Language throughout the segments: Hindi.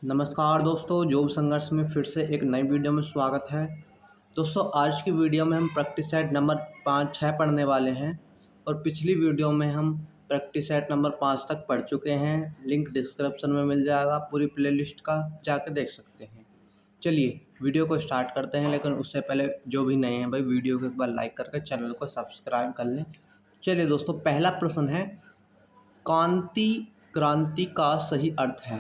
नमस्कार दोस्तों, योग संघर्ष में फिर से एक नई वीडियो में स्वागत है। दोस्तों, आज की वीडियो में हम प्रैक्टिस सेट नंबर 5-6 पढ़ने वाले हैं और पिछली वीडियो में हम प्रैक्टिस सेट नंबर 5 तक पढ़ चुके हैं। लिंक डिस्क्रिप्शन में मिल जाएगा, पूरी प्लेलिस्ट का जाके देख सकते हैं। चलिए वीडियो को स्टार्ट करते हैं, लेकिन उससे पहले जो भी नए हैं भाई वीडियो को एक बार लाइक करके चैनल को सब्सक्राइब कर लें। चलिए दोस्तों, पहला प्रश्न है, कांति क्रांति का सही अर्थ है।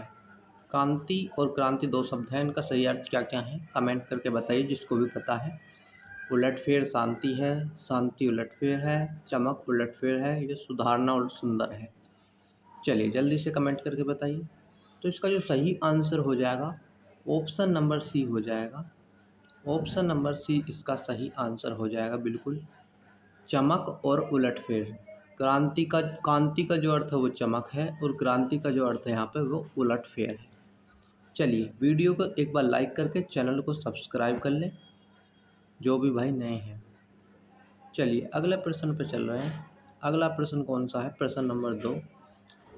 कांति और क्रांति दो शब्द हैं, इनका सही अर्थ क्या क्या है कमेंट करके बताइए जिसको भी पता है। उलटफेर शांति है, शांति उलटफेर है, चमक उलटफेर है, ये सुधारना और सुंदर है। चलिए जल्दी से कमेंट करके बताइए। तो इसका जो सही आंसर हो जाएगा ऑप्शन नंबर सी हो जाएगा। ऑप्शन नंबर सी इसका सही आंसर हो जाएगा बिल्कुल, चमक और उलटफेर। कांति का जो अर्थ है वो चमक है और क्रांति का जो अर्थ है यहाँ पे वो उलटफेर है। चलिए वीडियो को एक बार लाइक करके चैनल को सब्सक्राइब कर लें जो भी भाई नए हैं। चलिए अगले प्रश्न पर चल रहे हैं। अगला प्रश्न कौन सा है? प्रश्न नंबर 2।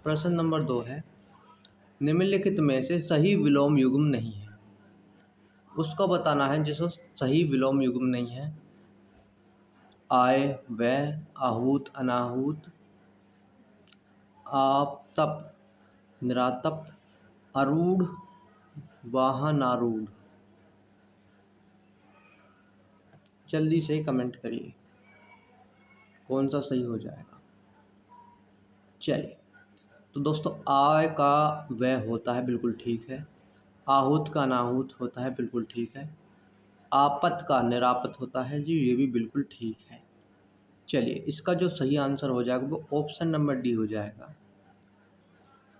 प्रश्न नंबर 2 है, निम्नलिखित में से सही विलोम युग्म नहीं है। उसको बताना है जिसको सही विलोम युग्म नहीं है। आय, व्यय, आहूत, अनाहूत, आप, तप, निरातप, आरूढ़, वाहनारूढ़। जल्दी से कमेंट करिए कौन सा सही हो जाएगा। चलिए तो दोस्तों, आय का व्यय होता है, बिल्कुल ठीक है। आहूत का अनाहूत होता है, बिल्कुल ठीक है। आपत का निरापत होता है जी, ये भी बिल्कुल ठीक है। चलिए इसका जो सही आंसर हो जाएगा वो ऑप्शन नंबर डी हो जाएगा।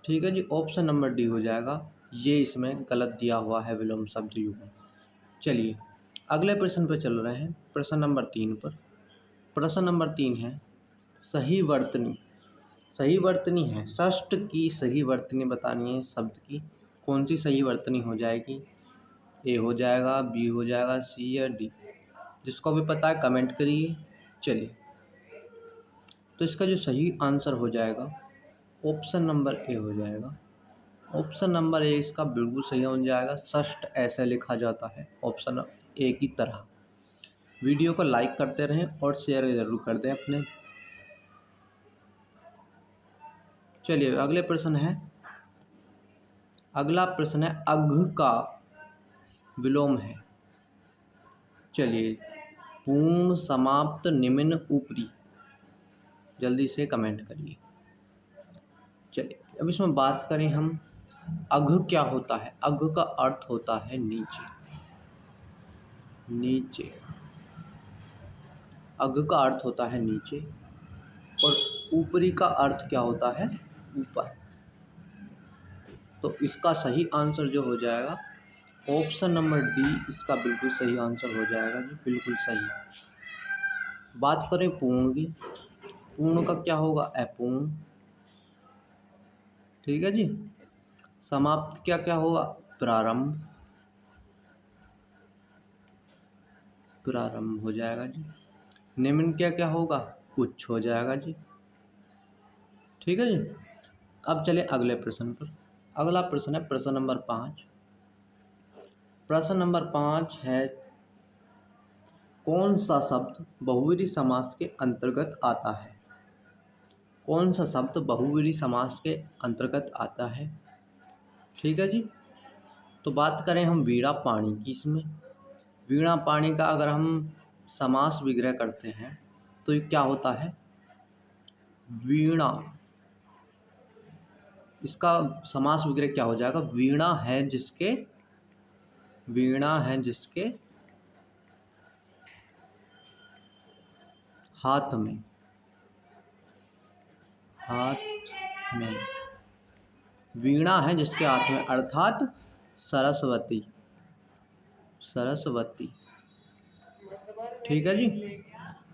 ठीक है जी, ऑप्शन नंबर डी हो जाएगा। ये इसमें गलत दिया हुआ है विलोम शब्द युग्म। चलिए अगले प्रश्न पर चल रहे हैं, प्रश्न नंबर 3 पर। प्रश्न नंबर 3 है, सही वर्तनी। सही वर्तनी है, षष्ठ की सही वर्तनी बतानी है शब्द की। कौन सी सही वर्तनी हो जाएगी? ए हो जाएगा, बी हो जाएगा, सी या डी? जिसको भी पता है कमेंट करिए। चलिए तो इसका जो सही आंसर हो जाएगा ऑप्शन नंबर ए हो जाएगा। ऑप्शन नंबर ए इसका बिल्कुल सही हो जाएगा। षष्ठ ऐसे लिखा जाता है ऑप्शन ए की तरह। वीडियो को लाइक करते रहें और शेयर ज़रूर कर दें अपने। चलिए अगले प्रश्न है, अगला प्रश्न है, अघ का विलोम है। चलिए पूर्ण, समाप्त, निम्न, ऊपरी। जल्दी से कमेंट करिए। चलिए अब इसमें बात करें हम, अघ क्या होता है? अघ का अर्थ होता है नीचे। नीचे अघ का अर्थ होता है नीचे और ऊपरी का अर्थ क्या होता है? ऊपर। तो इसका सही आंसर जो हो जाएगा ऑप्शन नंबर डी इसका बिल्कुल सही आंसर हो जाएगा जी, बिल्कुल सही। बात करें पूर्ण की, पूर्ण का क्या होगा? अपूर्ण। ठीक है जी। समाप्त क्या क्या होगा? प्रारंभ। प्रारंभ हो जाएगा जी। निम्न क्या क्या होगा? उच्च हो जाएगा जी। ठीक है जी। अब चले अगले प्रश्न पर। अगला प्रश्न है प्रश्न नंबर 5। प्रश्न नंबर 5 है, कौन सा शब्द बहुव्रीहि समास के अंतर्गत आता है? कौन सा शब्द बहुव्रीहि समास के अंतर्गत आता है? ठीक है जी। तो बात करें हम वीणा पाणी की। इसमें वीणा पाणी का अगर हम समास विग्रह करते हैं तो ये क्या होता है? वीणा। इसका समास विग्रह क्या हो जाएगा? वीणा है जिसके, वीणा है जिसके हाथ में, हाथ में। वीणा है जिसके हाथ में, अर्थात सरस्वती। सरस्वती। ठीक है जी।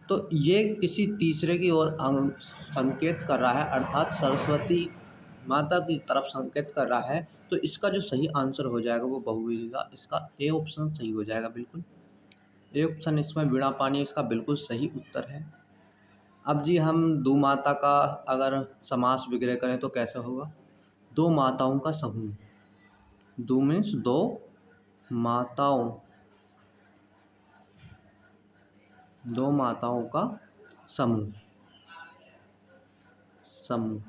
तो ये किसी तीसरे की ओर संकेत कर रहा है, अर्थात सरस्वती माता की तरफ संकेत कर रहा है। तो इसका जो सही आंसर हो जाएगा वो बहुव्रीहि का, इसका ए ऑप्शन सही हो जाएगा बिल्कुल। ए ऑप्शन इसमें वीणा पाणी इसका बिल्कुल सही उत्तर है। अब जी हम दो माता का अगर समास विग्रह करें तो कैसे होगा? दो माताओं का समूह। दू मीन्स दो माताओं, दो माताओं का समूह, समूह।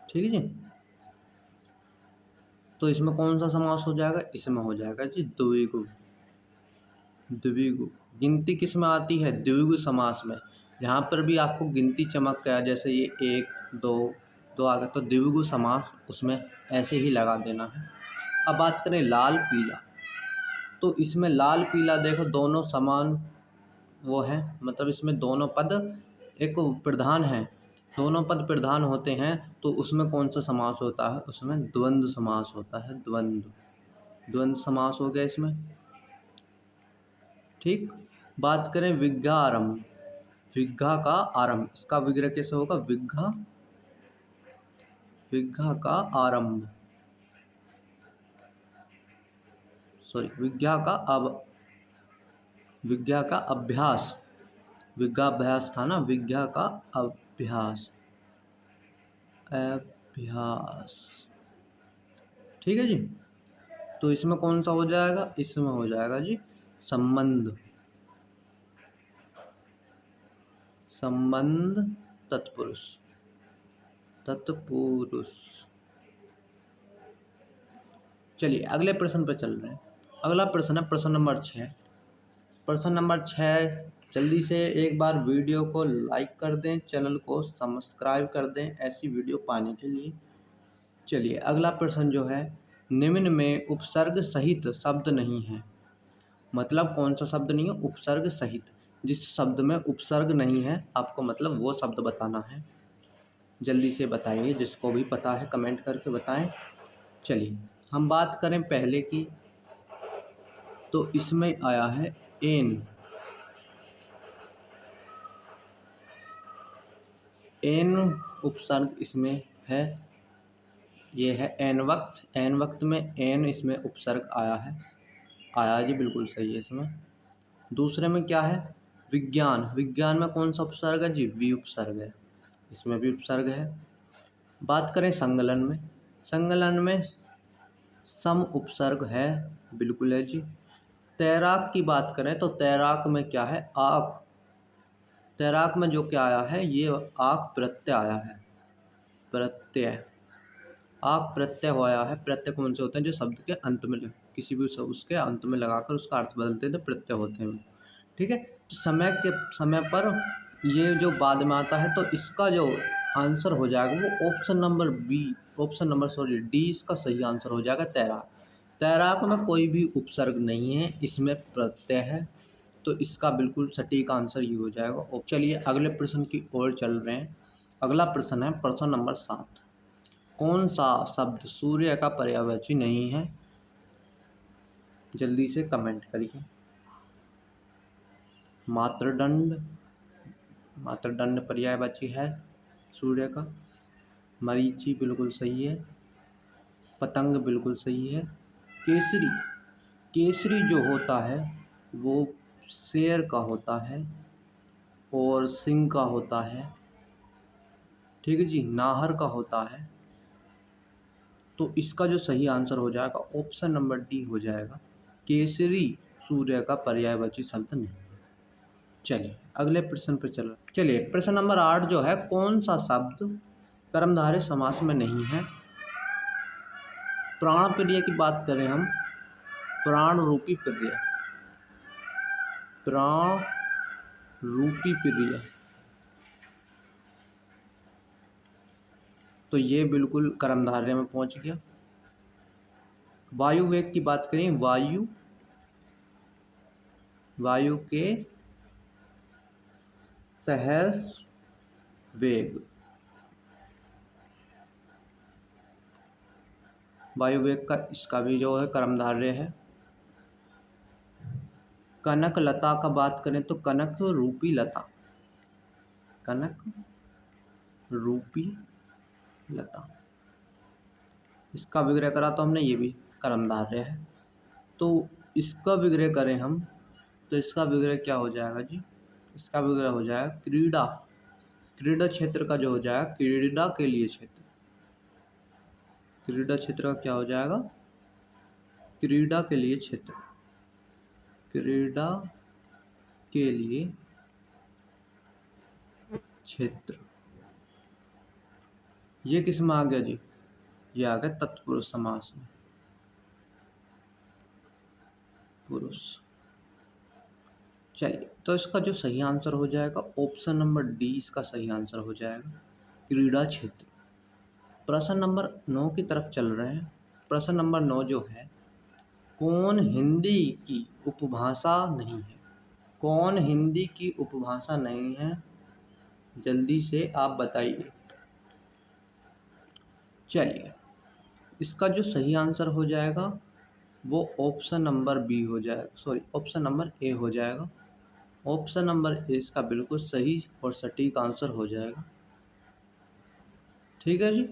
ठीक है जी। तो इसमें कौन सा समास हो जाएगा? इसमें हो जाएगा जी द्विगु। द्विगु गिनती किस में आती है? द्विगु समास में। जहाँ पर भी आपको गिनती चमक गया, जैसे ये एक दो, दो आ गया, तो द्विगु समास उसमें ऐसे ही लगा देना है। अब बात करें लाल पीला, तो इसमें लाल पीला देखो दोनों समान वो है, मतलब इसमें दोनों पद एक प्रधान है, दोनों पद प्रधान होते हैं, तो उसमें कौन सा समास होता है? उसमें द्वंद्व समास होता है। द्वंद्व समास हो गया इसमें। ठीक। बात करें विग्घा आरंभ, विग्घा का आरंभ, इसका विग्रह कैसे होगा? विग्घा, विग्घा का आरंभ, सॉरी विग्घा का विग्घा का अभ्यास, विग्घाभ्यास था ना, विग्घा का अभ्यास, अभ्यास। ठीक है जी। तो इसमें कौन सा हो जाएगा? इसमें हो जाएगा जी संबंध, संबंध तत्पुरुष, तत्पुरुष। चलिए अगले प्रश्न पर चल रहे हैं। अगला प्रश्न है प्रश्न नंबर 6। प्रश्न नंबर 6, जल्दी से एक बार वीडियो को लाइक कर दें, चैनल को सब्सक्राइब कर दें ऐसी वीडियो पाने के लिए। चलिए अगला प्रश्न जो है, निम्न में उपसर्ग सहित शब्द नहीं है। मतलब कौन सा शब्द नहीं है? उपसर्ग सहित। जिस शब्द में उपसर्ग नहीं है आपको मतलब वो शब्द बताना है। जल्दी से बताइए, जिसको भी पता है कमेंट करके बताएं। चलिए हम बात करें पहले की, तो इसमें आया है एन, एन उपसर्ग इसमें है, ये है एन वक्त। एन वक्त में एन इसमें उपसर्ग आया है, आया जी, बिल्कुल सही है इसमें। दूसरे में क्या है? विज्ञान, विज्ञान में कौन सा उपसर्ग है जी? वी उपसर्ग है, इसमें भी उपसर्ग है। बात करें संगलन में, संगलन में सम उपसर्ग है, बिल्कुल है जी। तैराक की बात करें तो तैराक में क्या है? आक, तैराक में जो क्या आया है? ये आक प्रत्यय आया है, प्रत्यय, आक प्रत्यय हो आया है। प्रत्यय कौन से होते हैं? जो शब्द के अंत में किसी भी उसके अंत में लगाकर उसका अर्थ बदलते हैं तो प्रत्यय होते हैं। ठीक है। तो समय के समय पर ये जो बाद में आता है, तो इसका जो आंसर हो जाएगा वो option number B, option number sorry D इसका सही आंसर हो जाएगा, तैराक। तैराक में कोई भी उपसर्ग नहीं है, इसमें प्रत्यय है, तो इसका बिल्कुल सटीक आंसर ही हो जाएगा। और चलिए अगले प्रश्न की ओर चल रहे हैं। अगला प्रश्न है प्रश्न नंबर 7। कौन सा शब्द सूर्य का पर्यायवाची नहीं है? जल्दी से कमेंट करिए। मातृदंड, मातृदंड पर्यायवाची है सूर्य का। मरीचि बिल्कुल सही है। पतंग बिल्कुल सही है। केसरी, केसरी जो होता है वो शेर का होता है और सिंह का होता है। ठीक है जी, नाहर का होता है। तो इसका जो सही आंसर हो जाएगा ऑप्शन नंबर डी हो जाएगा, केसरी सूर्य का पर्यायवाची शब्द नहीं। चलिए अगले प्रश्न पर चलो। चलिए प्रश्न नंबर 8 जो है, कौन सा शब्द कर्मधारय समास में नहीं है? प्राण प्रिय की बात करें हम, प्राण रूपी प्रिय, प्राण रूपी प्रिय, तो ये बिल्कुल कर्मधारय में पहुंच गया। वायु वेग की बात करें, वायु, वायु के सहर्ष वेग, वायु वेग का इसका भी जो है कर्मधारय है। कनक लता का बात करें तो कनक रूपी लता, कनक रूपी लता, इसका विग्रह करा तो हमने, ये भी कर्मधारय है। तो इसका विग्रह करें हम तो इसका विग्रह क्या हो जाएगा जी? इसका विग्रह हो जाएगा क्रीड़ा, क्रीड़ा क्षेत्र का जो हो जाएगा, क्रीड़ा के लिए क्षेत्र, क्रीड़ा क्षेत्र का क्या हो जाएगा? क्रीड़ा के लिए क्षेत्र, क्रीड़ा के लिए क्षेत्र, ये किस में आ गया जी? ये आ गया तत्पुरुष समास में, पुरुष। चलिए, तो इसका जो सही आंसर हो जाएगा ऑप्शन नंबर डी, इसका सही आंसर हो जाएगा क्रीड़ा क्षेत्र। प्रश्न नंबर 9 की तरफ चल रहे हैं। प्रश्न नंबर 9 जो है, कौन हिंदी की उपभाषा नहीं है? कौन हिंदी की उपभाषा नहीं है? जल्दी से आप बताइए। चलिए, इसका जो सही आंसर हो जाएगा वो ऑप्शन नंबर बी हो जाएगा, सॉरी ऑप्शन नंबर ए हो जाएगा। ऑप्शन नंबर ए इसका बिल्कुल सही और सटीक आंसर हो जाएगा। ठीक है जी,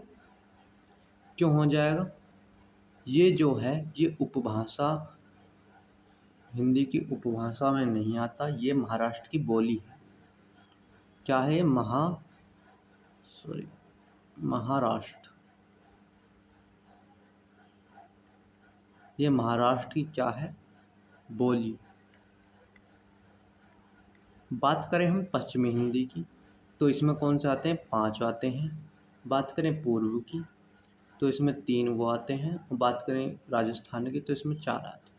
क्यों हो जाएगा? ये जो है ये उपभाषा हिंदी की उपभाषा में नहीं आता, ये महाराष्ट्र की बोली है। क्या है? महाराष्ट्र, ये महाराष्ट्र की क्या है? बोली। बात करें हम पश्चिमी हिंदी की, तो इसमें कौन से आते हैं? 5 आते हैं। बात करें पूर्व की, तो इसमें 3 वो आते हैं। और बात करें राजस्थान की, तो इसमें 4 आते हैं।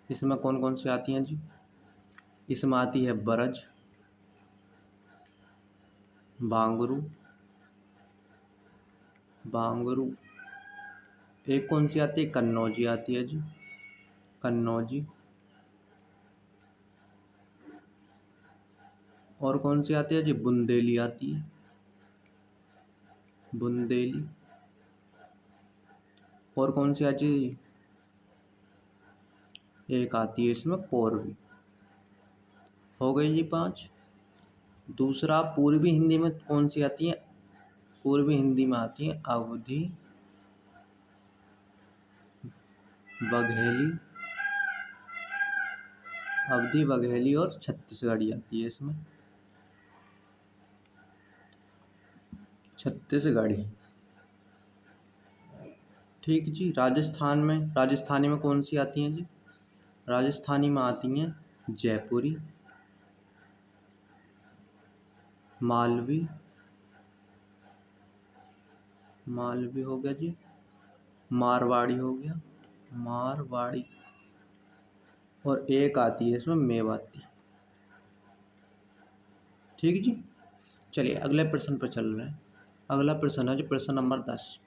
इसमें कौन कौन सी आती हैं जी? इसमें आती है ब्रज, बांगरू, एक कौन सी आती है? कन्नौजी आती है जी, कन्नौजी। और कौन सी आती है जी? बुंदेली आती है, बुंदेली। और कौन सी आती है? एक आती है इसमें कोरवी। हो गई जी 5। दूसरा, पूर्वी हिंदी में कौन सी आती है? पूर्वी हिंदी में आती है अवधी, बघेली, अवधी, बघेली और छत्तीसगढ़ी आती है इसमें, छत्तीसगढ़ी। ठीक जी। राजस्थानी में कौन सी आती हैं जी? राजस्थानी में आती हैं जयपुरी, मालवी हो गया जी, मारवाड़ी हो गया, मारवाड़ी। और एक आती है इसमें मेवाती। ठीक जी। चलिए अगले प्रश्न पर चल रहे हैं। अगला प्रश्न है जी प्रश्न नंबर 10।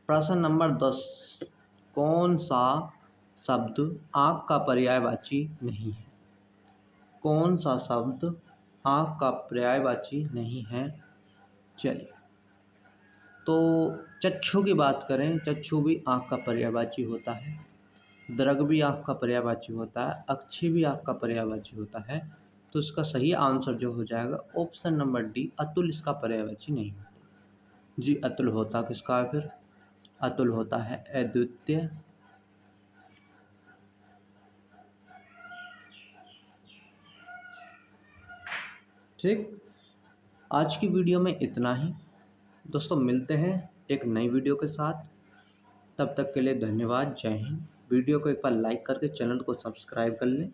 प्रश्न नंबर 10, कौन सा शब्द आँख का पर्यायवाची नहीं है? कौन सा शब्द आँख का पर्यायवाची नहीं है? चलिए, तो चक्षु की बात करें, चक्षु भी आँख का पर्यायवाची होता है, दृग भी आँख का पर्यायवाची होता है, अक्षी भी आँख का पर्यायवाची होता है। तो इसका सही आंसर जो हो जाएगा ऑप्शन नंबर डी, अतुल इसका पर्यायवाची नहीं होता जी। अतुल होता किसका है फिर? अतुल होता है अद्वितीय। ठीक, आज की वीडियो में इतना ही दोस्तों। मिलते हैं एक नई वीडियो के साथ, तब तक के लिए धन्यवाद। जय हिंद। वीडियो को एक बार लाइक करके चैनल को सब्सक्राइब कर लें।